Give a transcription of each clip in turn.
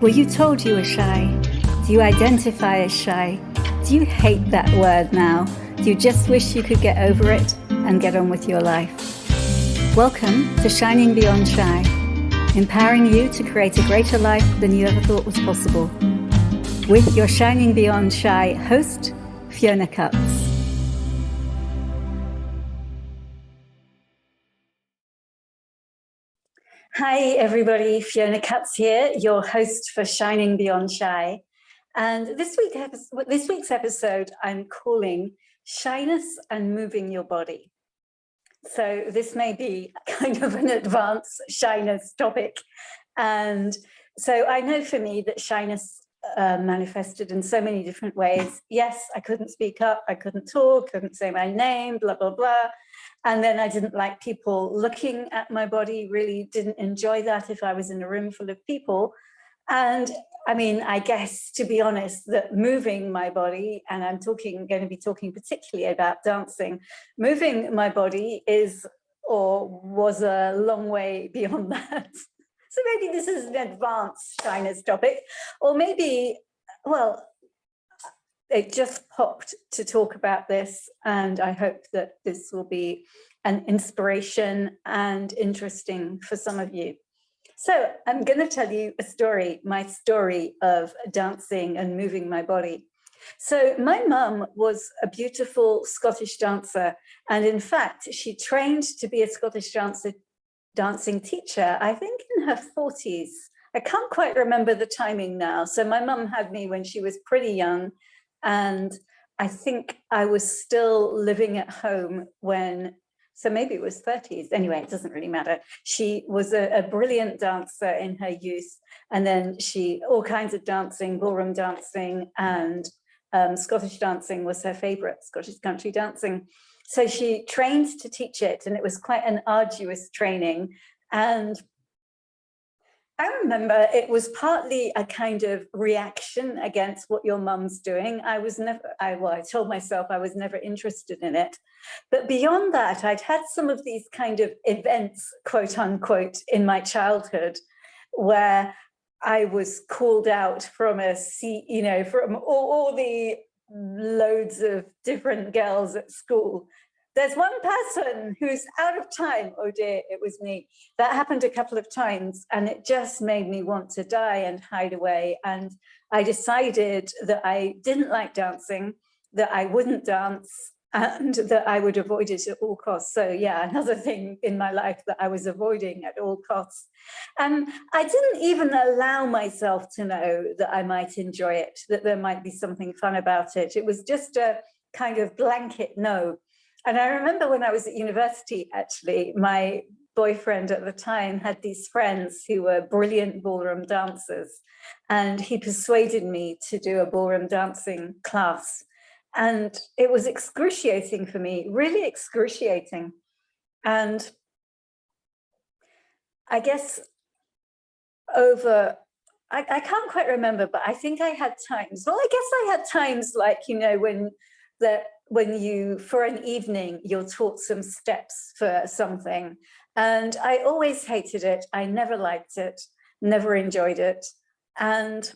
Were you told you were shy? Do you identify as shy? Do you hate that word now? Do you just wish you could get over it and get on with your life? Welcome to Shining Beyond Shy, empowering you to create a greater life than you ever thought was possible. With your Shining Beyond Shy host, Fiona Cups. Hi everybody, Fiona Cuts here, your host for Shining Beyond Shy. And this week's episode I'm calling Shyness and Moving Your Body. So this may be kind of an advanced shyness topic. And so I know for me that shyness manifested in so many different ways. Yes, I couldn't speak up, I couldn't talk, couldn't say my name, blah, blah, blah. And then I didn't like people looking at my body, really didn't enjoy that if I was in a room full of people. And I mean, I guess, to be honest, that moving my body, and I'm going to be talking particularly about dancing, moving my body is or was a long way beyond that. So maybe this is an advanced shyness topic, or maybe, well, it just popped to talk about this, and I hope that this will be an inspiration and interesting for some of you. So I'm going to tell you a story, my story of dancing and moving my body. So my mum was a beautiful Scottish dancer, and in fact, she trained to be a Scottish dancing teacher, I think in her 40s. I can't quite remember the timing now. So my mum had me when she was pretty young, and I think I was still living at home when, so maybe it was 30s. Anyway, it doesn't really matter. She was a brilliant dancer in her youth. And then all kinds of dancing, ballroom dancing, and Scottish dancing was her favorite, Scottish country dancing. So she trained to teach it, and it was quite an arduous training. And I remember it was partly a kind of reaction against what your mum's doing. I told myself I was never interested in it. But beyond that, I'd had some of these kind of events, quote unquote, in my childhood where I was called out from from all the loads of different girls at school. There's one person who's out of time. Oh dear, it was me. That happened a couple of times, and it just made me want to die and hide away. And I decided that I didn't like dancing, that I wouldn't dance, and that I would avoid it at all costs. So yeah, another thing in my life that I was avoiding at all costs. And I didn't even allow myself to know that I might enjoy it, that there might be something fun about it. It was just a kind of blanket no. And I remember when I was at university, actually, my boyfriend at the time had these friends who were brilliant ballroom dancers, and he persuaded me to do a ballroom dancing class. And it was excruciating for me, really excruciating. And I guess I can't quite remember, but I think I had times, well, I guess I had times like, when you, for an evening, you're taught some steps for something. And I always hated it. I never liked it, never enjoyed it. And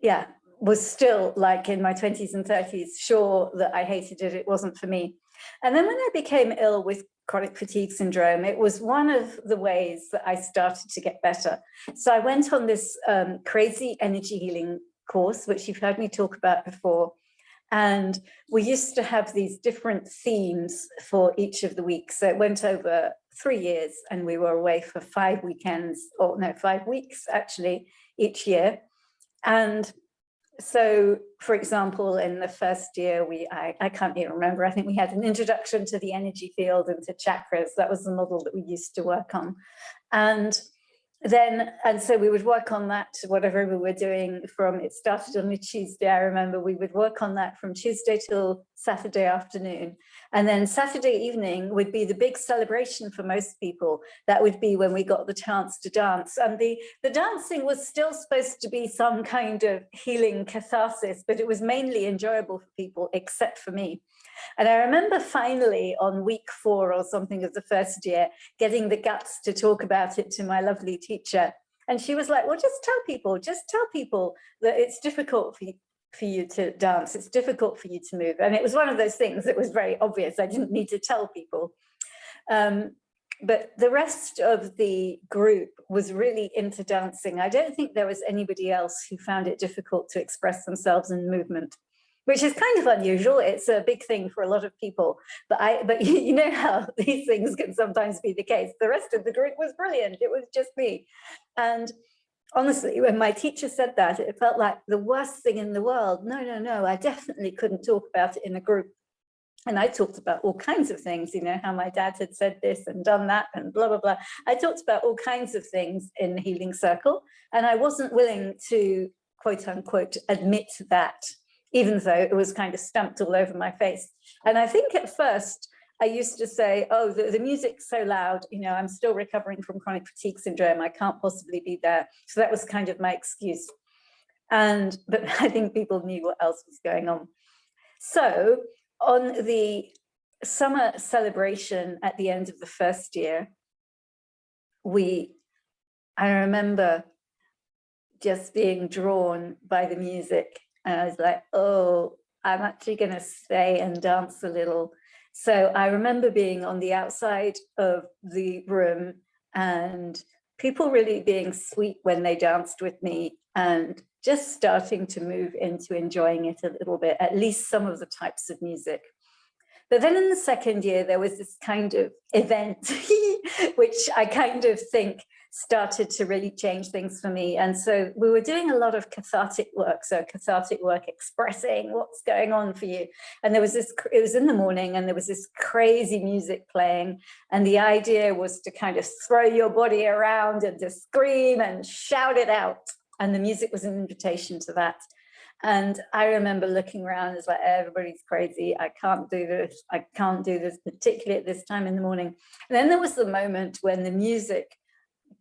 yeah, was still like in my 20s and 30s, sure that I hated it. It wasn't for me. And then when I became ill with chronic fatigue syndrome, it was one of the ways that I started to get better. So I went on this crazy energy healing course, which you've heard me talk about before. And we used to have these different themes for each of the weeks. So it went over 3 years, and we were away for 5 weeks actually, each year. And so, for example, in the first year, I can't even remember, I think we had an introduction to the energy field and to chakras. That was the model that we used to work on. And so we would work on that, whatever we were doing it started on a Tuesday. I remember we would work on that from Tuesday till Saturday afternoon. And then Saturday evening would be the big celebration for most people. That would be when we got the chance to dance. And the dancing was still supposed to be some kind of healing catharsis, but it was mainly enjoyable for people, except for me. And I remember finally on week 4 or something of the first year, getting the guts to talk about it to my lovely teacher. And she was like, well, just tell people that it's difficult for you to dance. It's difficult for you to move. And it was one of those things that was very obvious. I didn't need to tell people. But the rest of the group was really into dancing. I don't think there was anybody else who found it difficult to express themselves in movement, which is kind of unusual. It's a big thing for a lot of people. But you know how these things can sometimes be the case. The rest of the group was brilliant. It was just me. And honestly, when my teacher said that, it felt like the worst thing in the world. No, I definitely couldn't talk about it in a group. And I talked about all kinds of things, you know, how my dad had said this and done that and blah, blah, blah. I talked about all kinds of things in the healing circle. And I wasn't willing to, quote unquote, admit that, even though it was kind of stamped all over my face. And I think at first I used to say, oh, the music's so loud, you know, I'm still recovering from chronic fatigue syndrome. I can't possibly be there. So that was kind of my excuse. But I think people knew what else was going on. So on the summer celebration at the end of the first year, I remember just being drawn by the music. And I was like, oh, I'm actually going to stay and dance a little. So I remember being on the outside of the room and people really being sweet when they danced with me and just starting to move into enjoying it a little bit, at least some of the types of music. But then in the second year, there was this kind of event, which I kind of think started to really change things for me. And so we were doing a lot of cathartic work. So cathartic work, expressing what's going on for you. And there was this, it was in the morning and there was this crazy music playing. And the idea was to kind of throw your body around and to scream and shout it out. And the music was an invitation to that. And I remember looking around, it's like, everybody's crazy. I can't do this. I can't do this, particularly at this time in the morning. And then there was the moment when the music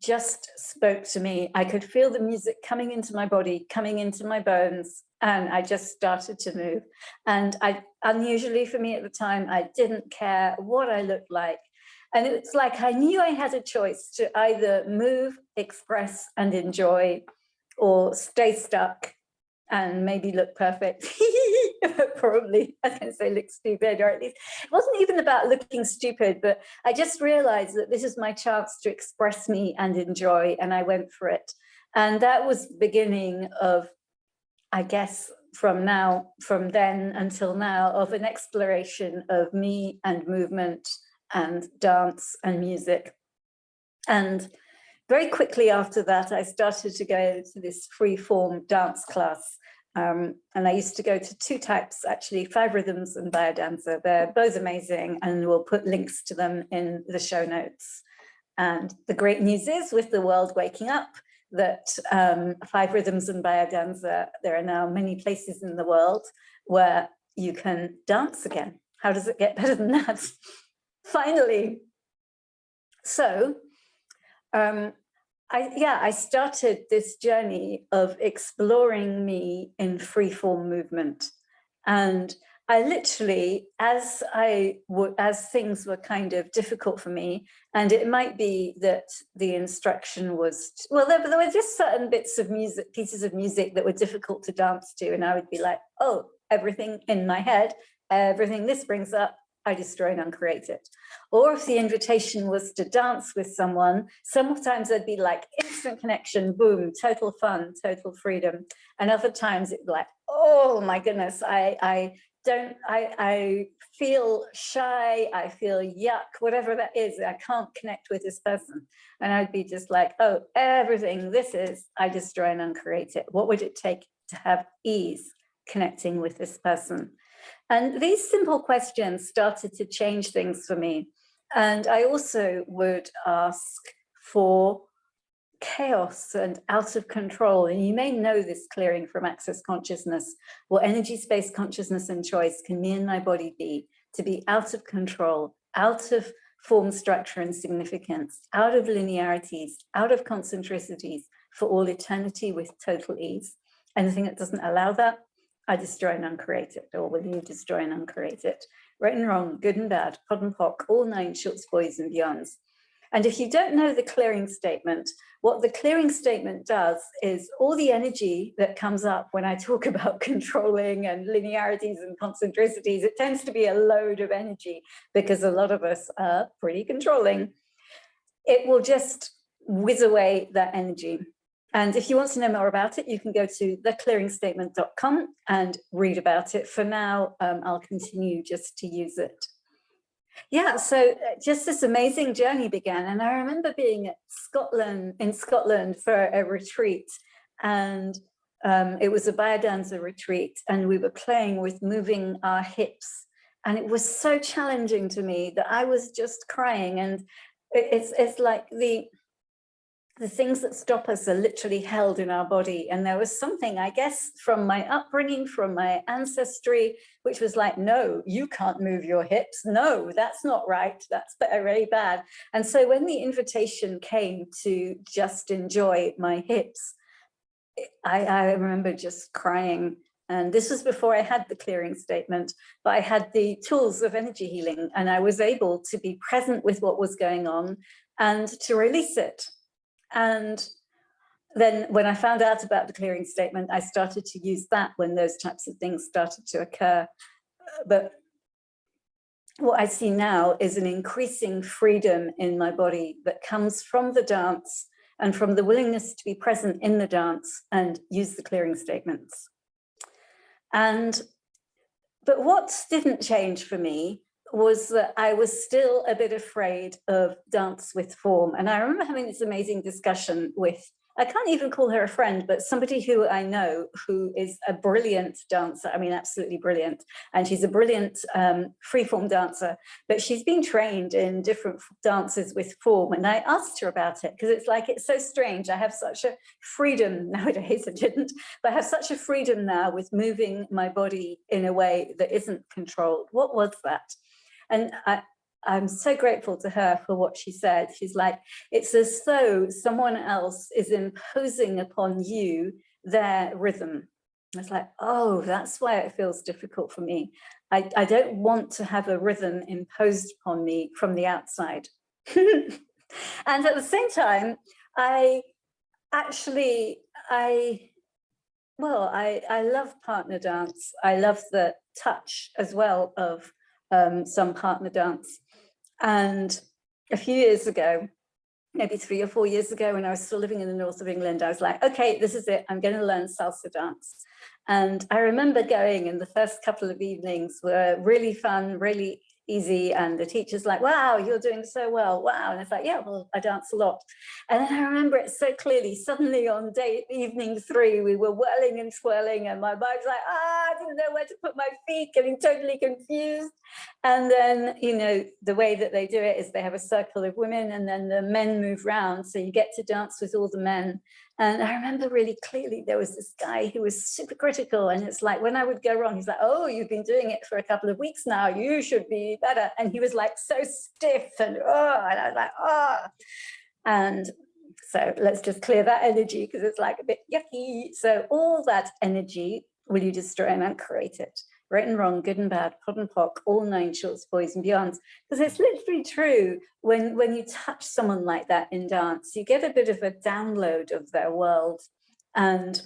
just spoke to me. I could feel the music coming into my body, coming into my bones, and I just started to move. And unusually for me at the time, I didn't care what I looked like. And it's like I knew I had a choice to either move, express, and enjoy, or stay stuck and maybe look perfect. Probably, I was going to say look stupid, or at least it wasn't even about looking stupid, but I just realized that this is my chance to express me and enjoy, and I went for it. And that was the beginning of, I guess, from then until now, of an exploration of me and movement and dance and music. And very quickly after that, I started to go to this free-form dance class. And I used to go to two types, actually, 5 Rhythms and Biodanza. They're both amazing, and we'll put links to them in the show notes. And the great news is, with the world waking up, that 5 Rhythms and Biodanza, there are now many places in the world where you can dance again. How does it get better than that? Finally. So, I started this journey of exploring me in free-form movement. And I literally, as things were kind of difficult for me, and it might be that the instruction was, well, there were just certain bits of music, pieces of music that were difficult to dance to. And I would be like, oh, everything in my head, everything this brings up, I destroy and uncreate it. Or if the invitation was to dance with someone, sometimes there'd be like instant connection, boom, total fun, total freedom. And other times it'd be like, oh my goodness, I feel shy, I feel yuck, whatever that is, I can't connect with this person. And I'd be just like, oh, everything this is, I destroy and uncreate it. What would it take to have ease connecting with this person? And these simple questions started to change things for me. And I also would ask for chaos and out of control. And you may know this clearing from Access Consciousness. What energy, space, consciousness, and choice can me and my body be? To be out of control, out of form, structure, and significance, out of linearities, out of concentricities, for all eternity with total ease. Anything that doesn't allow that, I destroy and uncreate it, or will you destroy and uncreate it? Right and wrong, good and bad, POD and POC, all 9 shorts, boys and beyonds. And if you don't know the clearing statement, what the clearing statement does is all the energy that comes up when I talk about controlling and linearities and concentricities, it tends to be a load of energy because a lot of us are pretty controlling. It will just whiz away that energy. And if you want to know more about it, you can go to theclearingstatement.com and read about it. For now, I'll continue just to use it. Yeah, so just this amazing journey began. And I remember being in Scotland for a retreat, and it was a biodanza retreat, and we were playing with moving our hips. And it was so challenging to me that I was just crying. And it's like the things that stop us are literally held in our body. And there was something, I guess, from my upbringing, from my ancestry, which was like, no, you can't move your hips. No, that's not right. That's very bad. And so when the invitation came to just enjoy my hips, I remember just crying. And this was before I had the clearing statement, but I had the tools of energy healing, and I was able to be present with what was going on and to release it. And then when I found out about the clearing statement, I started to use that when those types of things started to occur. But what I see now is an increasing freedom in my body that comes from the dance and from the willingness to be present in the dance and use the clearing statements. But what didn't change for me was that I was still a bit afraid of dance with form. And I remember having this amazing discussion with, I can't even call her a friend, but somebody who I know who is a brilliant dancer. I mean, absolutely brilliant. And she's a brilliant freeform dancer, but she's been trained in different dances with form. And I asked her about it because it's like, it's so strange. I have such a freedom nowadays, I didn't, but I have such a freedom now with moving my body in a way that isn't controlled. What was that? And I'm so grateful to her for what she said. She's like, it's as though someone else is imposing upon you their rhythm. I was like, oh, that's why it feels difficult for me. I don't want to have a rhythm imposed upon me from the outside. And at the same time, I love partner dance. I love the touch as well of some partner dance. And a few years ago, maybe 3 or 4 years ago, when I was still living in the north of England, I was like, okay, this is it. I'm going to learn salsa dance. And I remember going, and the first couple of evenings were really fun, really easy. And the teacher's like, wow, you're doing so well. Wow. And it's like, yeah, well, I dance a lot. And then I remember it so clearly. Suddenly on evening 3, we were whirling and swirling, and my mind's like, I didn't know where to put my feet, getting totally confused. And then, you know, the way that they do it is they have a circle of women, and then the men move round. So you get to dance with all the men. And I remember really clearly there was this guy who was super critical. And it's like, when I would go wrong, he's like, oh, you've been doing it for a couple of weeks now. You should be better. And he was like so stiff and I was like, oh. And so let's just clear that energy because it's like a bit yucky. So all that energy, will you destroy and uncreate it? Right and wrong, good and bad, pod and pock, all 9 shorts, boys and beyonds. Because it's literally true, when you touch someone like that in dance, you get a bit of a download of their world. And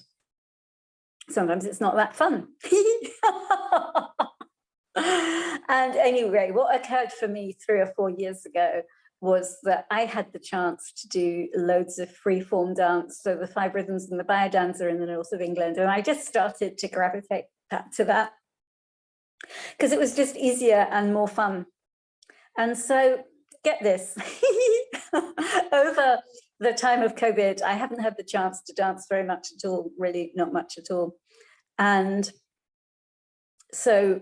sometimes it's not that fun. And anyway, what occurred for me 3 or 4 years ago was that I had the chance to do loads of freeform dance, so the 5 rhythms and the biodanza in the north of England. And I just started to gravitate back to that, because it was just easier and more fun. And so get this, over the time of COVID, I haven't had the chance to dance very much at all, really not much at all. And so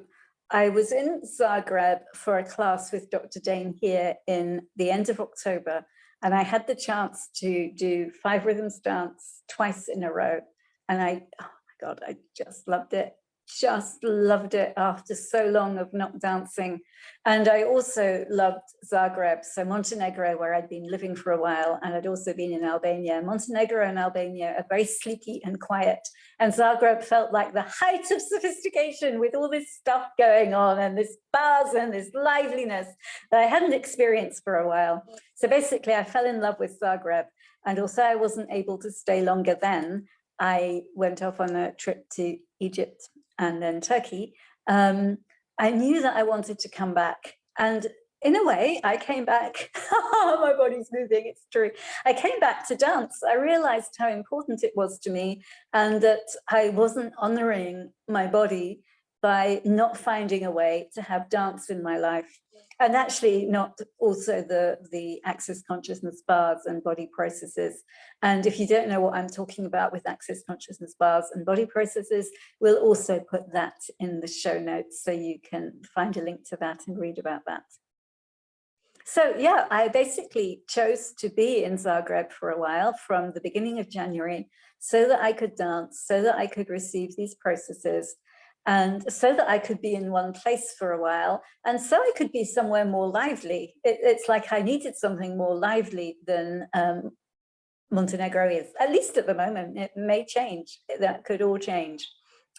I was in Zagreb for a class with Dr. Dane here in the end of October, and I had the chance to do 5 rhythms dance twice in a row. And oh my God, I just loved it. just loved it after so long of not dancing. And I also loved Zagreb, so Montenegro, where I'd been living for a while, and I'd also been in Albania. Montenegro and Albania are very sleepy and quiet, and Zagreb felt like the height of sophistication with all this stuff going on and this buzz and this liveliness that I hadn't experienced for a while. So basically I fell in love with Zagreb, and also I wasn't able to stay longer then. I went off on a trip to Egypt and then Turkey. I knew that I wanted to come back. And in a way, I came back. My body's moving, it's true. I came back to dance. I realized how important it was to me and that I wasn't honoring my body by not finding a way to have dance in my life. And actually not also the access consciousness bars and body processes. And if you don't know what I'm talking about with access consciousness bars and body processes, we'll also put that in the show notes so you can find a link to that and read about that. So yeah, I basically chose to be in Zagreb for a while from the beginning of January so that I could dance, so that I could receive these processes, and so that I could be in one place for a while, and so I could be somewhere more lively. It's like I needed something more lively than Montenegro is, at least at the moment. It may change, that could all change.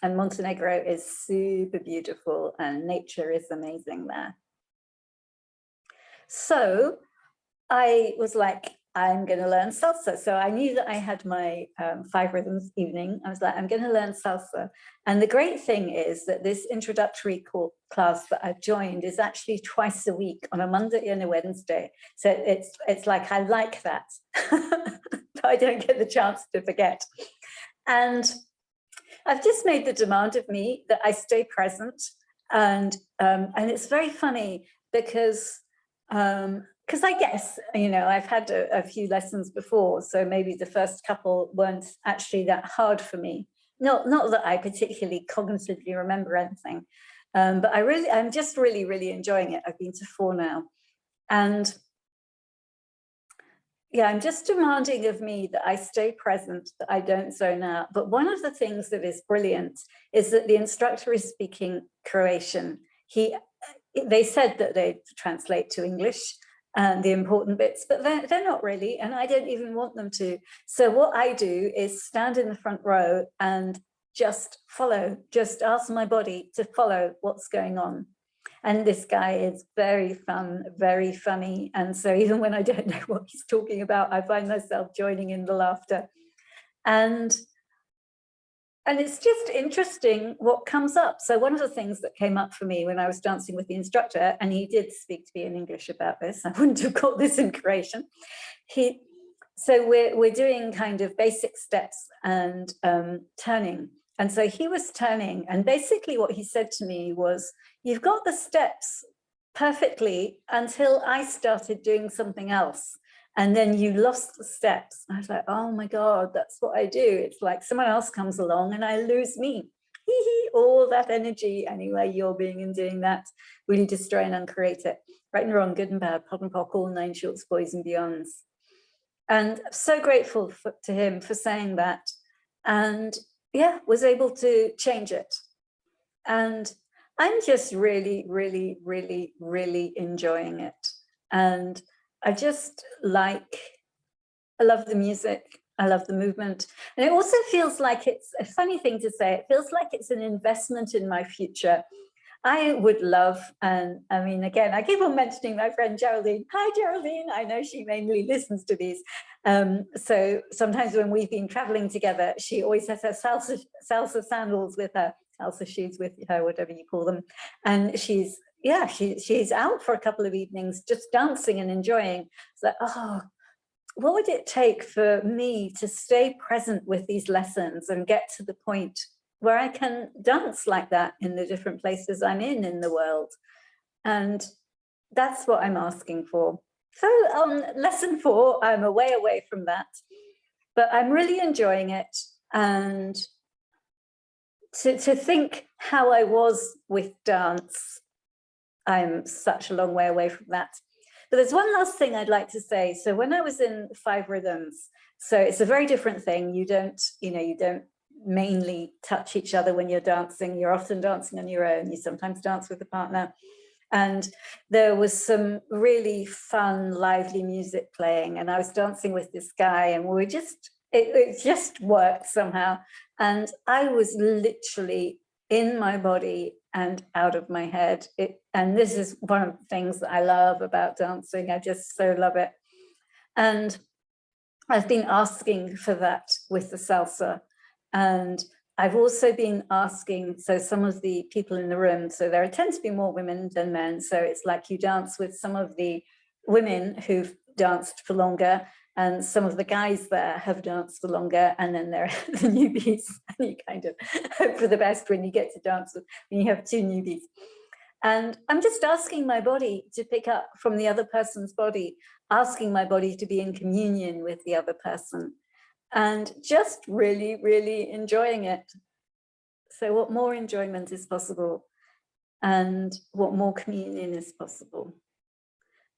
And Montenegro is super beautiful and nature is amazing there. So I was like, I'm going to learn salsa. So I knew that I had my 5 rhythms evening. I was like, I'm going to learn salsa. And the great thing is that this introductory class that I've joined is actually twice a week, on a Monday and a Wednesday. So it's like, I like that. I don't get the chance to forget. And I've just made the demand of me that I stay present. And it's very funny because I guess, you know, I've had a few lessons before, so maybe the first couple weren't actually that hard for me. Not that I particularly cognitively remember anything, but I'm just really enjoying it. I've been to 4 now. And yeah, I'm just demanding of me that I stay present, that I don't zone out. But one of the things that is brilliant is that the instructor is speaking Croatian. They said that they'd translate to English and the important bits, but they're not really, and I don't even want them to. So what I do is stand in the front row and just follow, just ask my body to follow what's going on. And this guy is very fun, very funny. And so even when I don't know what he's talking about, I find myself joining in the laughter. And it's just interesting what comes up. So one of the things that came up for me when I was dancing with the instructor, and he did speak to me in English about this, I wouldn't have got this in Croatian. So we're doing kind of basic steps and turning. And so he was turning, and basically what he said to me was, you've got the steps perfectly until I started doing something else. And then you lost the steps. I was like, oh my God, that's what I do. It's like someone else comes along and I lose me. All that energy, anyway, you're being and doing that, really destroy and uncreate it. Right and wrong, good and bad, pot and pock, all 9 shorts, boys and beyonds. And I'm so grateful to him for saying that. And yeah, was able to change it. And I'm just really enjoying it. And I love the music, I love the movement. And it also feels like, it's a funny thing to say, it feels like it's an investment in my future. I would love, and I mean, again, I keep on mentioning my friend Geraldine. Hi, Geraldine. I know she mainly listens to these. So sometimes when we've been traveling together, she always has her salsa sandals with her, salsa shoes with her, whatever you call them. And she's out for a couple of evenings just dancing and enjoying. It's like, oh, what would it take for me to stay present with these lessons and get to the point where I can dance like that in the different places I'm in the world? And that's what I'm asking for. So on lesson 4, I'm a way away from that, but I'm really enjoying it. And to think how I was with dance, I'm such a long way away from that. But there's one last thing I'd like to say. So when I was in 5 rhythms, so it's a very different thing. You don't mainly touch each other when you're dancing. You're often dancing on your own. You sometimes dance with a partner. And there was some really fun, lively music playing. And I was dancing with this guy, and it just worked somehow. And I was literally in my body and out of my head. And this is one of the things that I love about dancing. I just so love it. And I've been asking for that with the salsa. And I've also been asking, so some of the people in the room, so there tend to be more women than men. So it's like you dance with some of the women who've danced for longer, and some of the guys there have danced for longer, and then there are the newbies. And you kind of hope for the best when you get to dance when you have two newbies. And I'm just asking my body to pick up from the other person's body, asking my body to be in communion with the other person, and just really, really enjoying it. So what more enjoyment is possible, and what more communion is possible?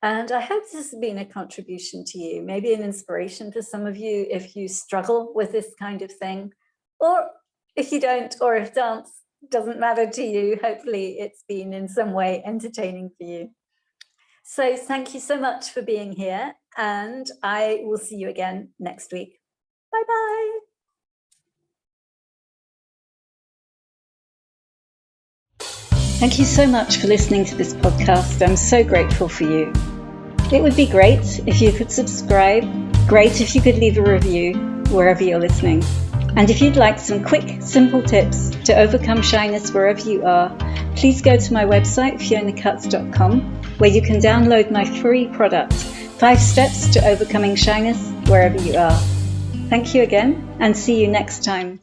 And I hope this has been a contribution to you, maybe an inspiration for some of you if you struggle with this kind of thing, or if you don't, or if dance doesn't matter to you. Hopefully it's been in some way entertaining for you. So thank you so much for being here, and I will see you again next week. Bye-bye. Thank you so much for listening to this podcast. I'm so grateful for you. It would be great if you could subscribe, great if you could leave a review wherever you're listening. And if you'd like some quick, simple tips to overcome shyness wherever you are, please go to my website, fionacutts.com, where you can download my free product, 5 Steps to Overcoming Shyness Wherever You Are. Thank you again, and see you next time.